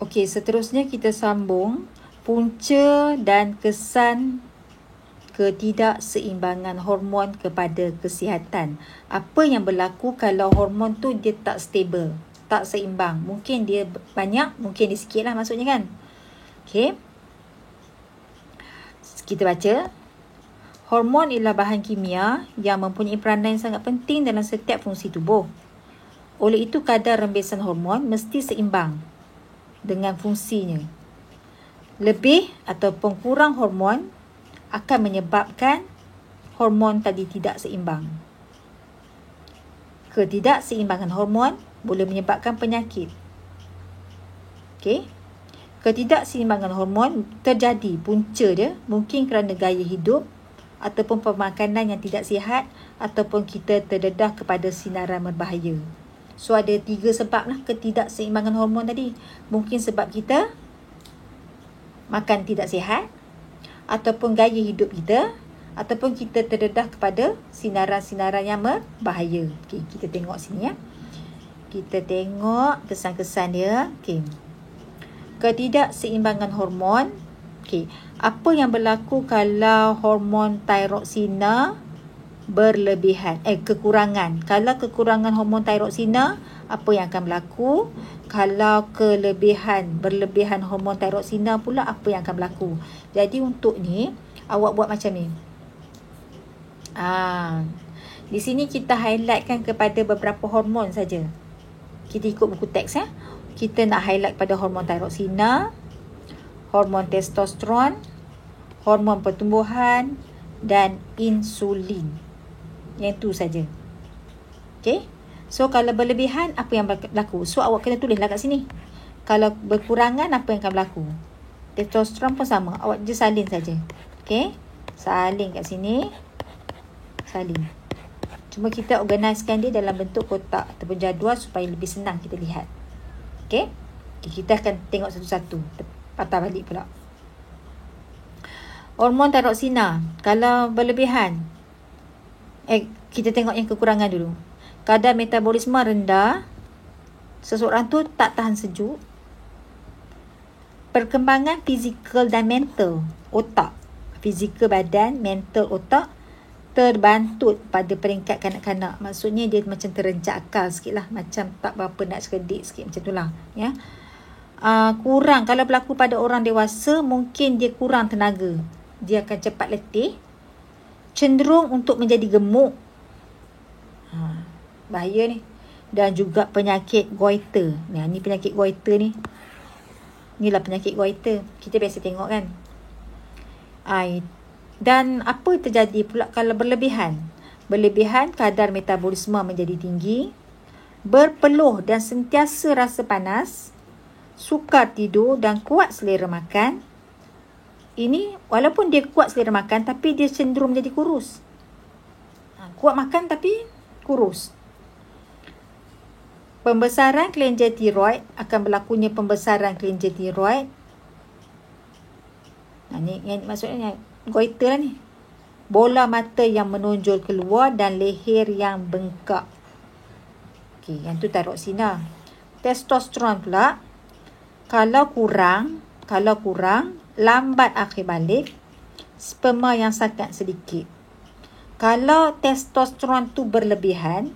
Okey, seterusnya kita sambung punca dan kesan ketidakseimbangan hormon kepada kesihatan. Apa yang berlaku kalau hormon tu dia tak stable, tak seimbang. Mungkin dia banyak, mungkin dia sikit lah maksudnya kan. Okey. Kita baca. Hormon ialah bahan kimia yang mempunyai peranan yang sangat penting dalam setiap fungsi tubuh. Oleh itu, kadar rembesan hormon mesti seimbang dengan fungsinya. Lebih ataupun kurang hormon akan menyebabkan hormon tadi tidak seimbang. Ketidakseimbangan hormon boleh menyebabkan penyakit. Okey. Ketidakseimbangan hormon terjadi, punca dia mungkin kerana gaya hidup ataupun pemakanan yang tidak sihat ataupun kita terdedah kepada sinaran berbahaya. So ada 3 sebab lah ketidakseimbangan hormon tadi. Mungkin sebab kita makan tidak sihat, ataupun gaya hidup kita, ataupun kita terdedah kepada sinaran-sinaran yang berbahaya. Okey, kita tengok sini ya. Kita tengok kesan-kesan dia. Okey. Ketidakseimbangan hormon. Okey, apa yang berlaku kalau hormon tiroksina berlebihan, kekurangan. Kalau kekurangan hormon tiroksina, apa yang akan berlaku? Kalau berlebihan hormon tiroksina pula, apa yang akan berlaku? Jadi untuk ni, awak buat macam ni. Di sini kita highlightkan kepada beberapa hormon saja. Kita ikut buku teks ya. Kita nak highlight pada hormon tiroksina, hormon testosteron, hormon pertumbuhan dan insulin. Yang tu saja. Okey. So kalau berlebihan, apa yang berlaku? So awak kena tulislah kat sini. Kalau berkurangan, apa yang akan berlaku? Testosteron pun sama. Awak je salin saja. Okey. Salin kat sini. Salin. Cuma kita organisekan dia dalam bentuk kotak ataupun jadual supaya lebih senang kita lihat. Okey. Kita akan tengok satu-satu. Patah balik pula. Hormon tiroksina. Kalau berlebihan, kita tengok yang kekurangan dulu. Kadar metabolisme rendah, seseorang tu tak tahan sejuk. Perkembangan fizikal dan mental otak, fizikal badan, mental otak terbantut pada peringkat kanak-kanak. Maksudnya dia macam terencak akal sikit lah, macam tak berapa nak cerdik sikit, macam tu lah ya. Kurang, kalau berlaku pada orang dewasa, mungkin dia kurang tenaga, dia akan cepat letih, cenderung untuk menjadi gemuk. Bahaya ni. Dan juga penyakit goiter. Ni penyakit goiter ni. Inilah penyakit goiter. Kita biasa tengok kan. Dan apa terjadi pula kalau berlebihan? Berlebihan, kadar metabolisme menjadi tinggi, berpeluh dan sentiasa rasa panas, sukar tidur dan kuat selera makan. Ini walaupun dia kuat selera makan, tapi dia cenderung menjadi kurus. Kuat makan tapi kurus. Pembesaran kelenjar tiroid, akan berlakunya pembesaran kelenjar tiroid. Ni maksudnya goiter lah ni. Bola mata yang menonjol keluar dan leher yang bengkak. Okey, yang tu tiroksina. Testosteron pula, kalau kurang, lambat akhir balik, sperma yang sangat sedikit. Kalau testosteron tu berlebihan,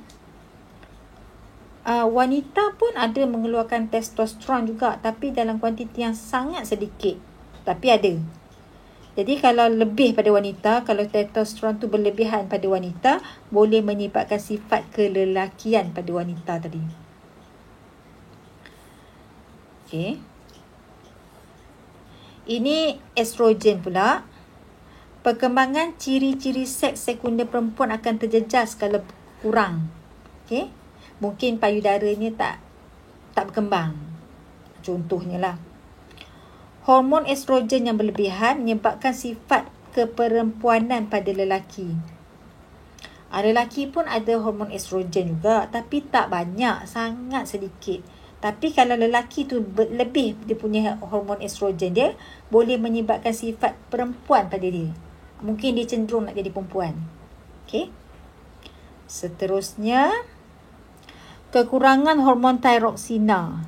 wanita pun ada mengeluarkan testosteron juga, tapi dalam kuantiti yang sangat sedikit, tapi ada. Jadi kalau lebih pada wanita, kalau testosteron tu berlebihan pada wanita, boleh menyebabkan sifat kelelakian pada wanita tadi. Okey. Ini estrogen pula. Perkembangan ciri-ciri seks sekunder perempuan akan terjejas kalau kurang. Okey. Mungkin payudaranya tak berkembang. Contohnya lah. Hormon estrogen yang berlebihan menyebabkan sifat keperempuanan pada lelaki. Lelaki pun ada hormon estrogen juga, tapi tak banyak, sangat sedikit. Tapi kalau lelaki tu lebih dia punya hormon estrogen dia, boleh menyebabkan sifat perempuan pada dia. Mungkin dia cenderung nak jadi perempuan. Okey. Seterusnya, kekurangan hormon tiroksina.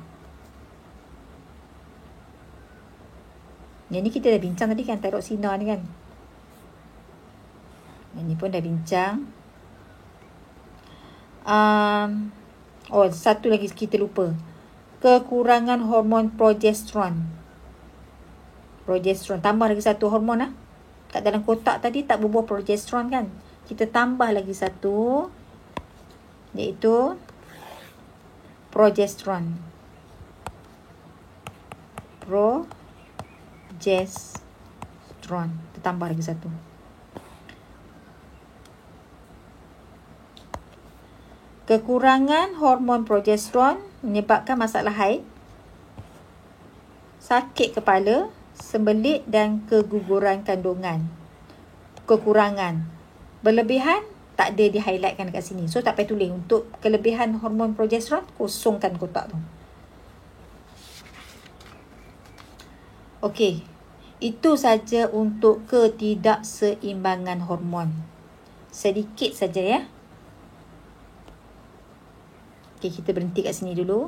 Yang ni kita dah bincang tadi kan, thyroxina ni kan. Yang ni pun dah bincang. Satu lagi kita lupa. Kekurangan hormon progesteron. Tambah lagi satu hormon lah. Kat dalam kotak tadi tak berbuah progesteron kan. Kita tambah lagi satu, iaitu progesteron. Kita tambah lagi satu. Kekurangan hormon progesteron menyebabkan masalah haid, sakit kepala, sembelit dan keguguran kandungan. Kekurangan. Berlebihan tak ada di-highlightkan dekat sini. So tak payah tulis. Untuk kelebihan hormon progesteron, kosongkan kotak tu. Okey. Itu saja untuk ketidakseimbangan hormon. Sedikit saja ya. Okey, kita berhenti kat sini dulu.